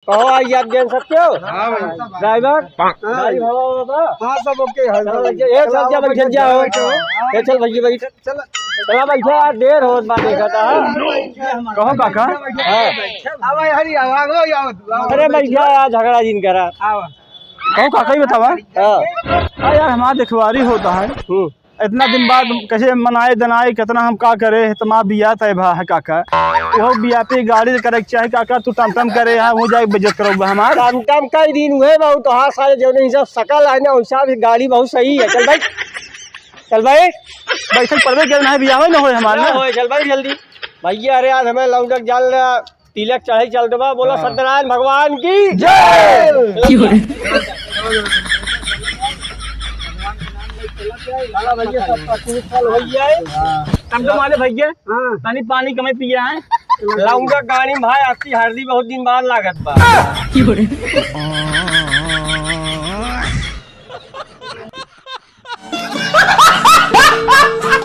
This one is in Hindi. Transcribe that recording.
कहो आई आप जान सकते हो। ड्राइवर हाँ सब ओके है। चल जा बैठ जाओ। चल भैया भाई चला बैठा यार देर हो बात कहता है। कहो काका। अरे बैठा यार झगड़ा जिन करा। कहो काका ही बतावा। हाँ यार हमारा दिखवारी होता है इतना दिन बाद कैसे मनाए दनाए कितना हम का करे तुम्हारा बिया तय भा है काका। वो बिया पे गाड़ी करे चाहे काका तू टमटम करे यहाँ हो जाए बजट करो हमारा टमटम कई दिन हुए बहुत तो हाँ सारे जो नहीं सब सकल है ना वैसा भी गाड़ी बहुत सही है। चल भाई चल भाई बैठक पड़वे करना है बिया ना हो हमारे हो चल भाई जल्दी भैया। अरे यार हमें लौटक जाल तिलक चढ़े चल दबा बोला सत्यनारायण भगवान की जय। टमटम वाले भैया पानी पानी कमे पिया है लाऊंगा गाड़ी भाई आपकी हरदी बहुत दिन बाद लागत बा।